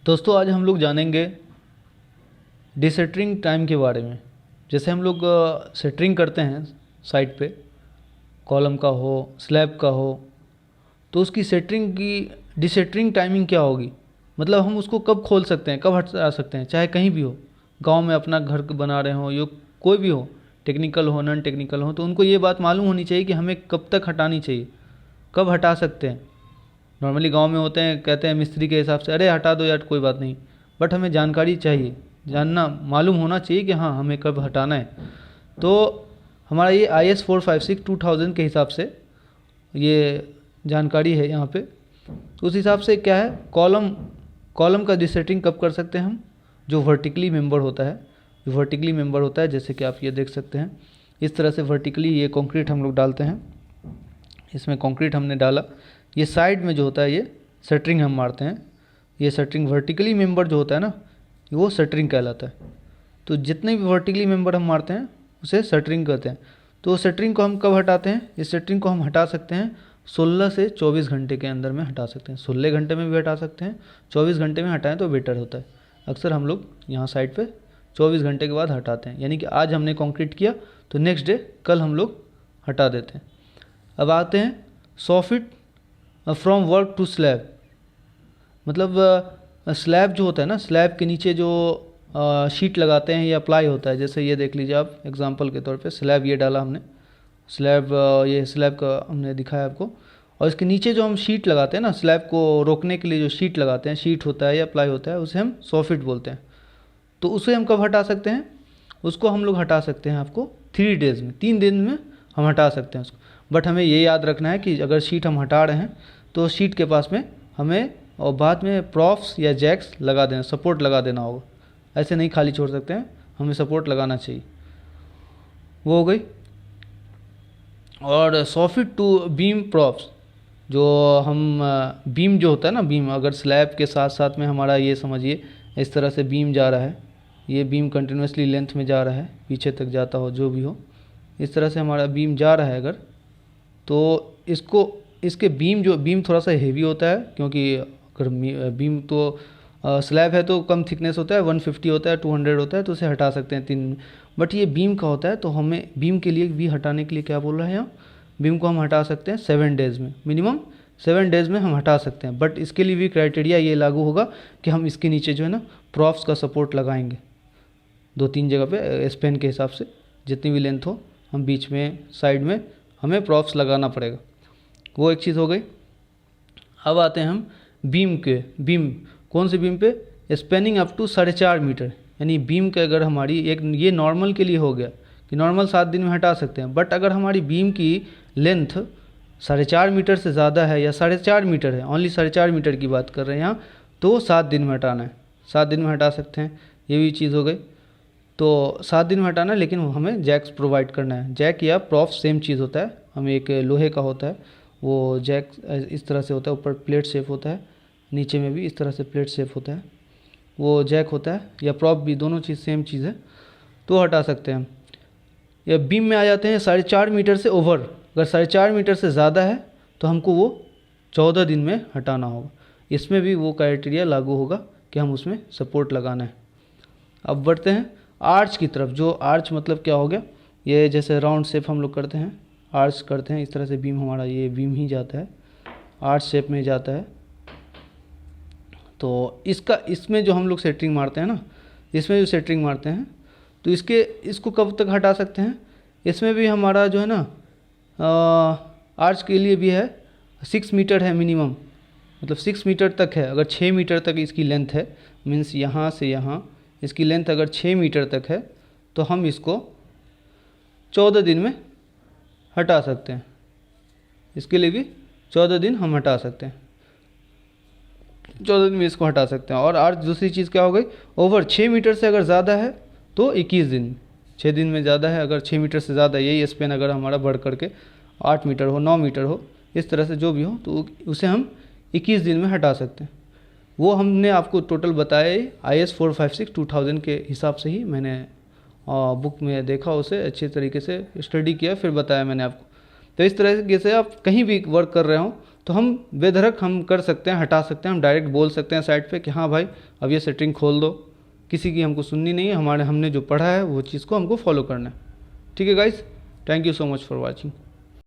दोस्तों आज हम लोग जानेंगे डिसेटरिंग टाइम के बारे में। जैसे हम लोग सेटरिंग करते हैं साइट पे, कॉलम का हो स्लैब का हो, तो उसकी सेटरिंग की डिसेटरिंग टाइमिंग क्या होगी। मतलब हम उसको कब खोल सकते हैं, कब हटा सकते हैं, चाहे कहीं भी हो, गांव में अपना घर बना रहे हो, यो कोई भी हो, टेक्निकल हो नॉन टेक्निकल हो, तो उनको ये बात मालूम होनी चाहिए कि हमें कब तक हटानी चाहिए, कब हटा सकते हैं। नॉर्मली गांव में होते हैं, कहते हैं मिस्त्री के हिसाब से अरे हटा दो यार कोई बात नहीं, बट हमें जानकारी चाहिए, जानना मालूम होना चाहिए कि हाँ हमें कब हटाना है। तो हमारा ये IS 456 2000 के हिसाब से ये जानकारी है यहाँ पे। तो उस हिसाब से क्या है, कॉलम का डिसेटिंग कब कर सकते हैं हम, जो वर्टिकली मेंबर होता है, जैसे कि आप ये देख सकते हैं इस तरह से वर्टिकली ये कंक्रीट हम लोग डालते हैं। इसमें कंक्रीट हमने डाला, ये साइड में जो होता है ये शटरिंग हम मारते हैं। ये शटरिंग वर्टिकली मेंबर जो होता है ना, वो शटरिंग कहलाता है। तो जितने भी वर्टिकली मेंबर हम मारते हैं उसे शटरिंग कहते हैं। तो शटरिंग को हम कब हटाते हैं, इस शटरिंग को हम हटा सकते हैं 16 से 24 घंटे के अंदर में हटा सकते हैं। 16 घंटे में भी हटा सकते हैं, 24 घंटे में हटाएं तो बेटर होता है। अक्सर हम लोग यहाँ साइड पे 24 घंटे के बाद हटाते हैं, यानी कि आज हमने कंक्रीट किया तो नेक्स्ट डे कल हम लोग हटा देते हैं। अब आते हैं 100 feet from work to slab. मतलब स्लैब जो होता है ना, स्लैब के नीचे जो शीट लगाते हैं ये अप्लाई होता है। जैसे ये देख लीजिए आप, एग्जांपल के तौर पे स्लैब ये डाला हमने, स्लैब ये स्लैब का हमने दिखाया आपको, और इसके नीचे जो हम शीट लगाते हैं ना, स्लैब को रोकने के लिए जो शीट लगाते हैं, शीट होता है या अप्लाई होता है, उसे हम 100 फीट बोलते हैं। तो उसे हम कब हटा सकते हैं, उसको हम लोग हटा सकते हैं आपको 3 डेज़ में, 3 दिन में हम हटा सकते हैं उसको। बट हमें ये याद रखना है कि अगर शीट हम हटा रहे हैं तो शीट के पास में हमें और बाद में प्रॉप्स या जैक्स लगा देना, सपोर्ट लगा देना होगा। ऐसे नहीं खाली छोड़ सकते हैं, हमें सपोर्ट लगाना चाहिए। वो हो गई। और 100 फीट टू बीम प्रॉप्स, जो हम बीम जो होता है ना, बीम अगर स्लैब के साथ साथ में हमारा ये समझिए इस तरह से बीम जा रहा है, ये बीम कंटिन्यूसली लेंथ में जा रहा है, पीछे तक जाता हो जो भी हो, इस तरह से हमारा बीम जा रहा है अगर, तो इसके बीम थोड़ा सा हेवी होता है, क्योंकि अगर बीम तो स्लैब है तो कम थिकनेस होता है, 150 होता है, 200 होता है, तो उसे हटा सकते हैं 3। बट ये बीम का होता है तो हमें बीम के लिए भी हटाने के लिए क्या बोल रहा है यहाँ, बीम को हम हटा सकते हैं 7 डेज़ में, मिनिमम 7 डेज़ में हम हटा सकते हैं। बट इसके लिए भी क्राइटेरिया ये लागू होगा कि हम इसके नीचे जो है ना प्रॉप्स का सपोर्ट लगाएंगे 2-3 जगह पे, स्पेन के हिसाब से जितनी भी लेंथ हो, हम बीच में साइड में हमें प्रॉप्स लगाना पड़ेगा। वो एक चीज़ हो गई। अब आते हैं हम बीम कौन सी बीम पे, स्पेनिंग अप टू 4.5 मीटर, यानी बीम के अगर हमारी एक ये नॉर्मल के लिए हो गया कि नॉर्मल 7 दिन में हटा सकते हैं। बट अगर हमारी बीम की लेंथ 4.5 मीटर से ज़्यादा है या 4.5 मीटर है, ओनली 4.5 मीटर की बात कर रहे हैं यहाँ, तो 7 दिन में हटाना है, 7 दिन में हटा सकते हैं। ये भी चीज़ हो गई। तो 7 दिन में हटाना है, लेकिन हमें जैक्स प्रोवाइड करना है। जैक या प्रॉप सेम चीज़ होता है, हमें एक लोहे का होता है, वो जैक इस तरह से होता है, ऊपर प्लेट शेप होता है, नीचे में भी इस तरह से प्लेट शेप होता है, वो जैक होता है, या प्रॉप भी, दोनों चीज़ सेम चीज़ है, तो हटा सकते हैं हम। या बीम में आ जाते हैं 4.5 मीटर से ओवर, अगर 4.5 मीटर से ज़्यादा है तो हमको वो 14 दिन में हटाना होगा। इसमें भी वो क्राइटेरिया लागू होगा कि हम उसमें सपोर्ट लगाना है। अब बढ़ते हैं आर्च की तरफ। जो आर्च मतलब क्या हो गया, ये जैसे राउंड शेप हम लोग करते हैं, आर्च करते हैं, इस तरह से बीम, हमारा ये बीम ही जाता है, आर्च शेप में जाता है। तो इसमें जो हम लोग सेटरिंग मारते हैं ना, इसमें जो सेटरिंग मारते हैं, तो इसको कब तक हटा सकते हैं। इसमें भी हमारा जो है ना आर्च के लिए भी है 6 मीटर है मिनिमम, मतलब 6 मीटर तक है। अगर 6 मीटर तक इसकी लेंथ है, मीन्स यहाँ से यहाँ इसकी लेंथ अगर 6 मीटर तक है, तो हम इसको 14 दिन में हटा सकते हैं। इसके लिए भी 14 दिन हम हटा सकते हैं, 14 दिन में इसको हटा सकते हैं। और आर्च दूसरी चीज़ क्या हो गई, ओवर 6 मीटर से अगर ज़्यादा है तो 21 दिन, 6 दिन में ज़्यादा है, अगर 6 मीटर से ज़्यादा, यही स्पेन अगर हमारा बढ़ करके 8 मीटर हो, 9 मीटर हो, इस तरह से जो भी हो, तो उसे हम 21 दिन में हटा सकते हैं। वो हमने आपको टोटल बताया IS 456 2000 के हिसाब से ही, मैंने बुक में देखा, उसे अच्छे तरीके से स्टडी किया, फिर बताया मैंने आपको। तो इस तरीके से आप कहीं भी वर्क कर रहे हो तो हम बेधड़क हम कर सकते हैं, हटा सकते हैं, हम डायरेक्ट बोल सकते हैं साइट पे कि हाँ भाई अब ये सेटिंग खोल दो। किसी की हमको सुननी नहीं है, हमने जो पढ़ा है वो चीज़ को हमको फॉलो करना है। ठीक है guys, thank you so much for watching.